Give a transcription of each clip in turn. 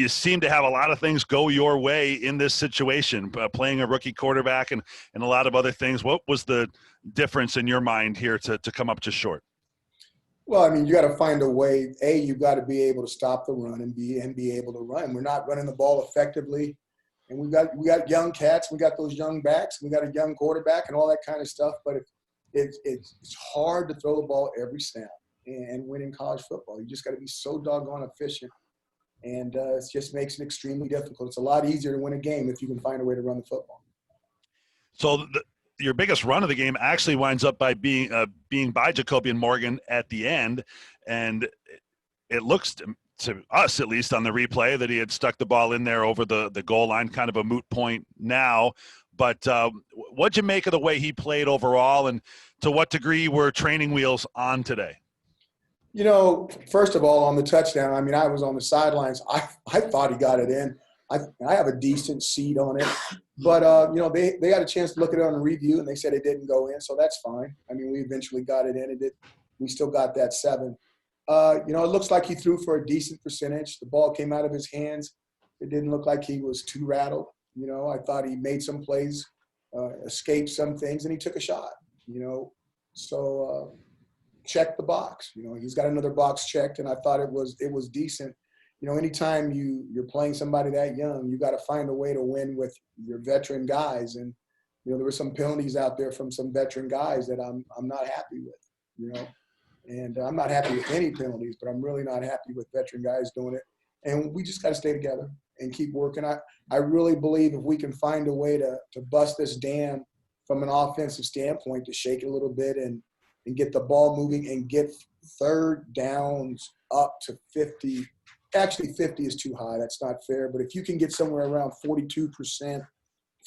You seem to have a lot of things go your way in this situation, playing a rookie quarterback and a lot of other things. What was the difference in your mind here to come up just short? Well, I mean, you got to find a way. You got to be able to stop the run and be able to run. We're not running the ball effectively, and we got young cats, we got those young backs, we got a young quarterback, and all that kind of stuff. But it's hard to throw the ball every snap and win in college football. You just got to be so doggone efficient, and it just makes it extremely difficult. It's a lot easier to win a game if you can find a way to run the football. So your biggest run of the game actually winds up by being by Jacobian Morgan at the end, and it looks to us, at least on the replay, that he had stuck the ball in there over the goal line, kind of a moot point now. But what'd you make of the way he played overall, and to what degree were training wheels on today? You know, first of all, on the touchdown, I mean, I was on the sidelines. I thought he got it in. I have a decent seat on it. But, you know, they had a chance to look at it on the review, and they said it didn't go in, so that's fine. I mean, we eventually got it in. We still got that 7. You know, it looks like he threw for a decent percentage. The ball came out of his hands. It didn't look like he was too rattled. You know, I thought he made some plays, escaped some things, and he took a shot, you know. So check the box. You know, he's got another box checked, and I thought it was decent. You know, anytime you're playing somebody that young, you got to find a way to win with your veteran guys. And, you know, there were some penalties out there from some veteran guys that I'm not happy with, you know. And I'm not happy with any penalties, but I'm really not happy with veteran guys doing it. And we just got to stay together and keep working. I really believe if we can find a way to bust this dam from an offensive standpoint, to shake it a little bit and get the ball moving and get third downs up to 50. Actually, 50 is too high. That's not fair. But if you can get somewhere around 42%,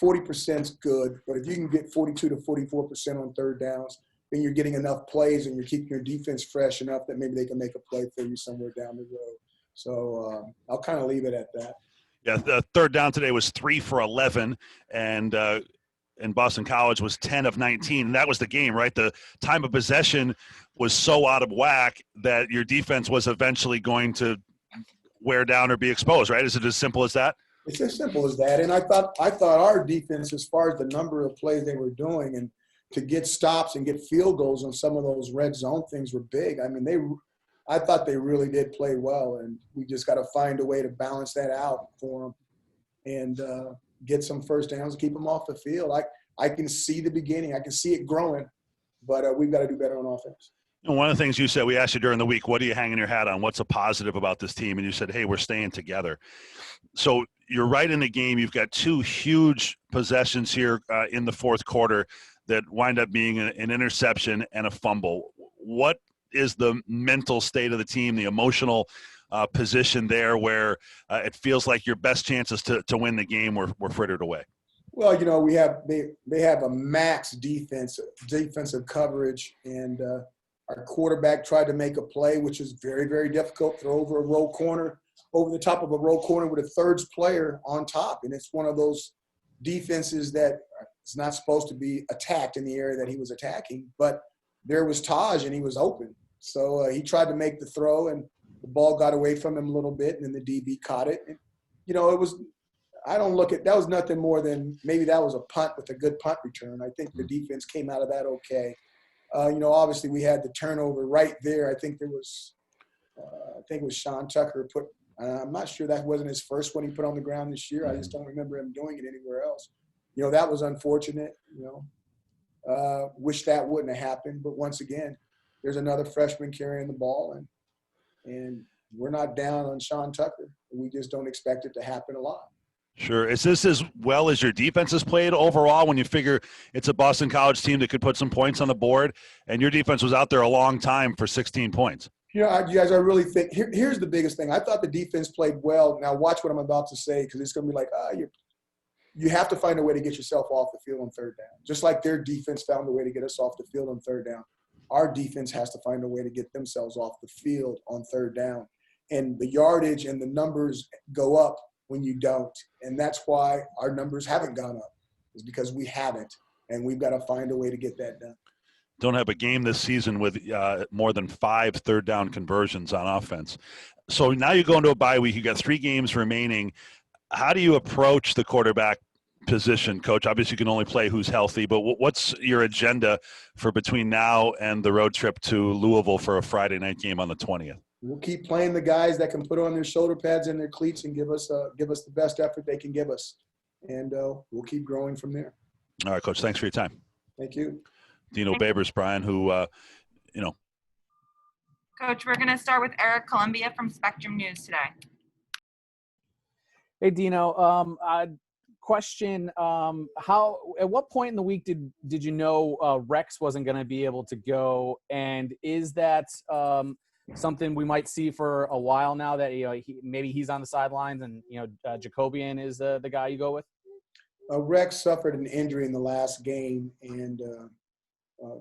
40% is good. But if you can get 42 to 44% on third downs, then you're getting enough plays and you're keeping your defense fresh enough that maybe they can make a play for you somewhere down the road. So I'll kind of leave it at that. Yeah, the third down today was 3 for 11, and Boston College was 10 of 19. And that was the game, right? The time of possession was so out of whack that your defense was eventually going to wear down or be exposed, right? Is it as simple as that? It's as simple as that. And I thought our defense, as far as the number of plays they were doing and to get stops and get field goals on some of those red zone things were big. I mean, I thought they really did play well, and we just got to find a way to balance that out for them and get some first downs and keep them off the field. I can see the beginning. I can see it growing, but we've got to do better on offense. And one of the things you said, we asked you during the week, what are you hanging your hat on? What's a positive about this team? And you said, hey, we're staying together. So you're right in the game. You've got 2 huge possessions here in the fourth quarter that wind up being an interception and a fumble. What is the mental state of the team, the emotional position there where it feels like your best chances to win the game were frittered away? Well, you know, they have a max defensive coverage, and our quarterback tried to make a play, which is very, very difficult, throw over a roll corner, over the top of a roll corner with a third player on top. And it's one of those defenses that is not supposed to be attacked in the area that he was attacking. But there was Taj, and he was open. So he tried to make the throw, and the ball got away from him a little bit, and then the DB caught it. And, you know, that was nothing more than maybe that was a punt with a good punt return. I think the defense came out of that okay. You know, obviously we had the turnover right there. I think it was Sean Tucker I'm not sure that wasn't his first one he put on the ground this year. I just don't remember him doing it anywhere else. You know, that was unfortunate, you know. Wish that wouldn't have happened. But once again, there's another freshman carrying the ball, and we're not down on Sean Tucker. We just don't expect it to happen a lot. Sure. Is this as well as your defense has played overall when you figure it's a Boston College team that could put some points on the board, and your defense was out there a long time for 16 points? Yeah, you guys, I really think here's the biggest thing. I thought the defense played well. Now watch what I'm about to say, because it's going to be like, you have to find a way to get yourself off the field on third down. Just like their defense found a way to get us off the field on third down, our defense has to find a way to get themselves off the field on third down. And the yardage and the numbers go up when you don't. And that's why our numbers haven't gone up, is because we haven't. And we've got to find a way to get that done. don't have a game this season with more than 5 third-down conversions on offense. So now you go into a bye week. You got 3 games remaining. How do you approach the quarterback position, Coach? Obviously, you can only play who's healthy, but what's your agenda for between now and the road trip to Louisville for a Friday night game on the 20th? We'll keep playing the guys that can put on their shoulder pads and their cleats and give us the best effort they can give us, and we'll keep growing from there. All right, Coach. Thanks for your time. Thank you. Dino Babers, Brian, who Coach, we're going to start with Eric Columbia from Spectrum News today. Hey, Dino. Question: at what point in the week did you know Rex wasn't going to be able to go, and is that something we might see for a while now that maybe he's on the sidelines and Jacobian is the guy you go with? Rex suffered an injury in the last game, and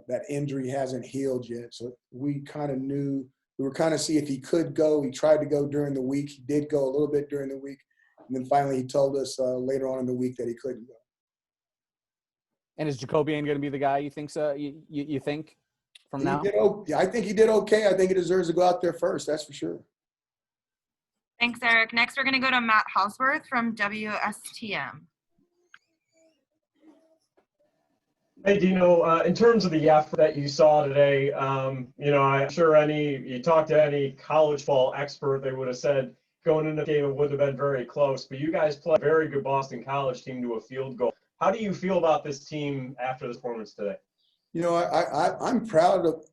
that injury hasn't healed yet. So we kind of knew we were kind of see if he could go. He tried to go during the week. He did go a little bit during the week. And then finally he told us later on in the week that he couldn't go. And is Jacobian going to be the guy you think so? You think from now? I think he did okay. I think he deserves to go out there first. That's for sure. Thanks, Eric. Next, we're going to go to Matt Hausworth from WSTM. Hey, Dino, in terms of the effort that you saw today, I'm sure you talked to any college ball expert, they would have said going into the game it would have been very close. But you guys played a very good Boston College team to a field goal. How do you feel about this team after this performance today? I'm proud of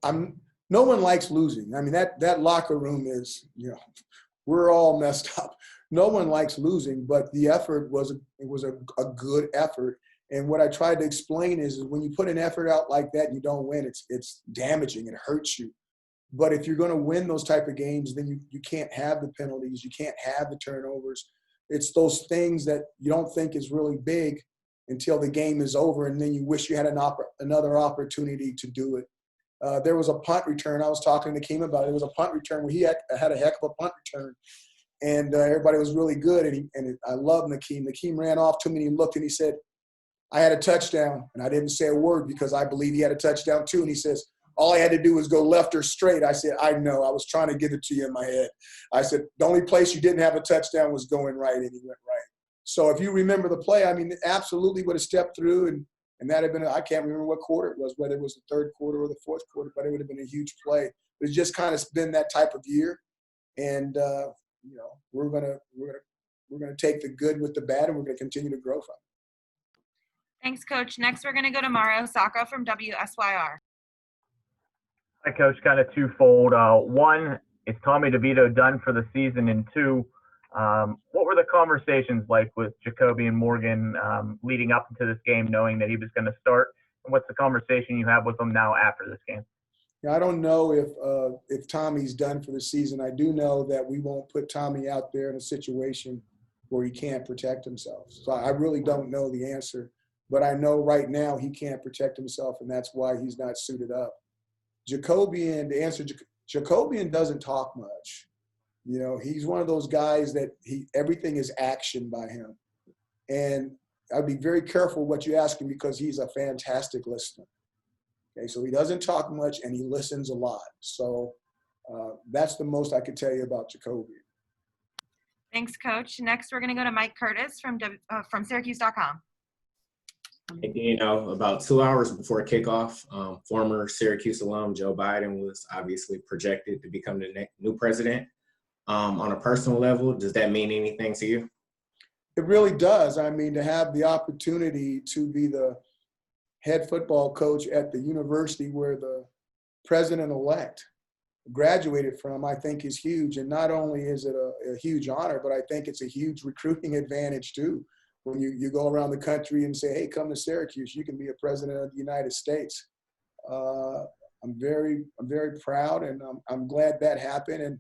– no one likes losing. I mean, that locker room is, we're all messed up. No one likes losing, but the effort was a good effort. And what I tried to explain is when you put an effort out like that and you don't win, it's damaging. It hurts you. But if you're going to win those type of games, then you can't have the penalties. You can't have the turnovers. It's those things that you don't think is really big until the game is over, and then you wish you had another opportunity to do it. There was a punt return. I was talking to Keem about it. It was a punt return where he had a heck of a punt return, and everybody was really good. And I love Nakeem. Nakeem ran off to me, and he looked, and he said, I had a touchdown, and I didn't say a word because I believe he had a touchdown too. And he says, all I had to do was go left or straight. I said, I know. I was trying to give it to you in my head. I said, the only place you didn't have a touchdown was going right, and he went right. So if you remember the play, I mean, absolutely would have stepped through, and that had been, I can't remember what quarter it was, whether it was the third quarter or the fourth quarter, but it would have been a huge play. But it's just kind of been that type of year. And, we're gonna take the good with the bad, and we're going to continue to grow from it. Thanks, Coach. Next, we're going to go to Mario Sacco from WSYR. Hi, Coach. Kind of twofold. One, is Tommy DeVito done for the season? And two, what were the conversations like with Jacoby and Morgan leading up into this game, knowing that he was going to start? And what's the conversation you have with him now after this game? Yeah, I don't know if Tommy's done for the season. I do know that we won't put Tommy out there in a situation where he can't protect himself. So I really don't know the answer. But I know right now he can't protect himself, and that's why he's not suited up. Jacobian, to answer, Jacobian doesn't talk much. He's one of those guys that everything is action by him. And I'd be very careful what you ask him because he's a fantastic listener. Okay, so he doesn't talk much, and he listens a lot. So that's the most I could tell you about Jacobian. Thanks, Coach. Next, we're going to go to Mike Curtis from Syracuse.com. Hey, Dino, about 2 hours before kickoff, former Syracuse alum Joe Biden was obviously projected to become the new president. On a personal level, does that mean anything to you? It really does. I mean, to have the opportunity to be the head football coach at the university where the president-elect graduated from, I think is huge. And not only is it a huge honor, but I think it's a huge recruiting advantage too. When you go around the country and say, hey, come to Syracuse, you can be a president of the United States. I'm very proud, and I'm glad that happened. And,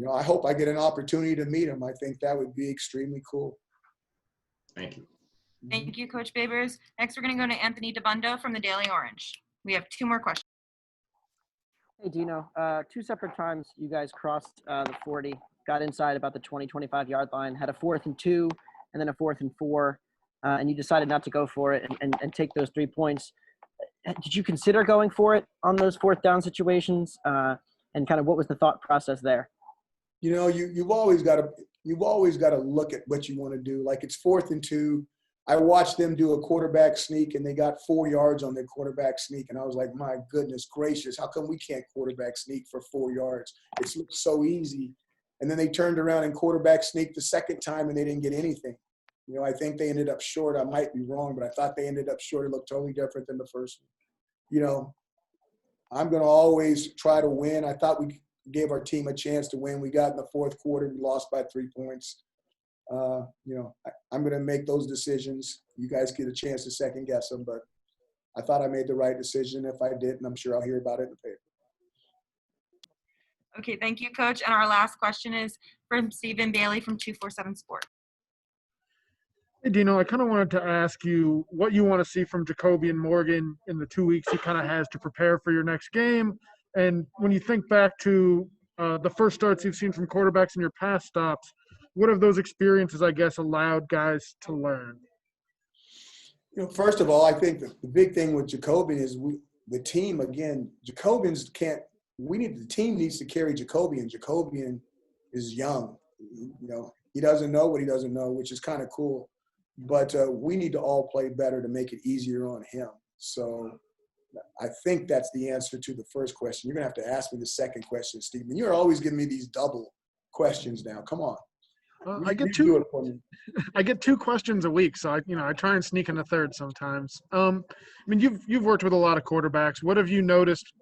I hope I get an opportunity to meet him. I think that would be extremely cool. Thank you. Thank you, Coach Babers. Next, we're going to go to Anthony DeBundo from the Daily Orange. We have 2 more questions. Hey, Dino. 2 separate times you guys crossed the 40, got inside about the 20-25-yard line, had a 4th and 2, and then a 4th and 4, and you decided not to go for it and take those 3 points. did you consider going for it on those fourth down situations? And kind of what was the thought process there? You know, you've always got to look at what you want to do. Like it's 4th and 2. I watched them do a quarterback sneak, and they got 4 yards on their quarterback sneak, and I was like, my goodness gracious, how come we can't quarterback sneak for 4 yards? It looks so easy. And then they turned around and quarterback sneaked the second time, and they didn't get anything. You know, I think they ended up short. I might be wrong, but I thought they ended up short. It looked totally different than the first one. You know, I'm going to always try to win. I thought we gave our team a chance to win. We got in the fourth quarter. We lost by 3 points. You know, I'm going to make those decisions. You guys get a chance to second guess them, but I thought I made the right decision. If I didn't, I'm sure I'll hear about it in the paper. Okay, thank you, Coach. And our last question is from Stephen Bailey from 247 Sport. Hey, Dino, I kind of wanted to ask you what you want to see from Jacoby and Morgan in the 2 weeks he kind of has to prepare for your next game. And when you think back to the first starts you've seen from quarterbacks in your past stops, what have those experiences, I guess, allowed guys to learn? You know, first of all, I think the big thing with Jacobian is the team, again, Jacobians can't – the team needs to carry Jacobian. Jacobian is young. You know, he doesn't know what he doesn't know, which is kind of cool. But we need to all play better to make it easier on him. So I think that's the answer to the first question. You're going to have to ask me the second question, Stephen. You're always giving me these double questions now. Come on. I get two questions a week, so I try and sneak in a third sometimes. I mean, you've worked with a lot of quarterbacks. What have you noticed?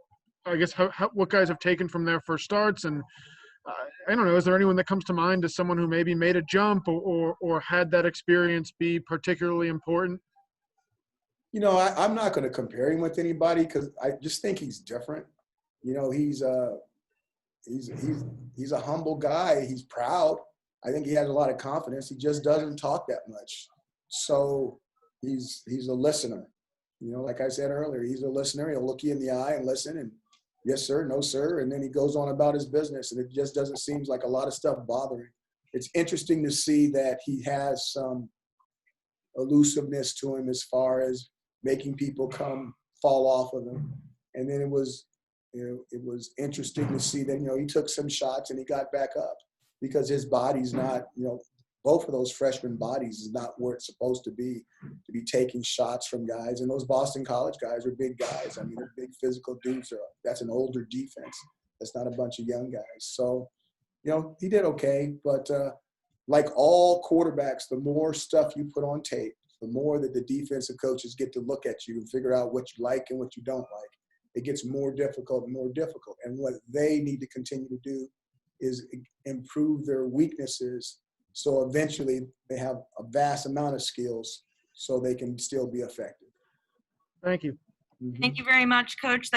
I guess what guys have taken from their first starts, and I don't know. Is there anyone that comes to mind as someone who maybe made a jump or had that experience be particularly important? You know, I'm not going to compare him with anybody because I just think he's different. You know, he's a humble guy. He's proud. I think he has a lot of confidence. He just doesn't talk that much. So he's a listener. You know, like I said earlier, he's a listener. He'll look you in the eye and listen and yes, sir, no, sir. And then he goes on about his business. And it just doesn't seem like a lot of stuff bothering. It's interesting to see that he has some elusiveness to him as far as making people fall off of him. And then it was interesting to see that, he took some shots and he got back up. Because his body's not, both of those freshman bodies is not where it's supposed to be taking shots from guys. And those Boston College guys are big guys. I mean, they're big physical dudes. That's an older defense. That's not a bunch of young guys. So, he did okay. But like all quarterbacks, the more stuff you put on tape, the more that the defensive coaches get to look at you and figure out what you like and what you don't like. It gets more difficult and more difficult. And what they need to continue to do is improve their weaknesses so eventually they have a vast amount of skills so they can still be effective. Thank you. Thank you very much, Coach.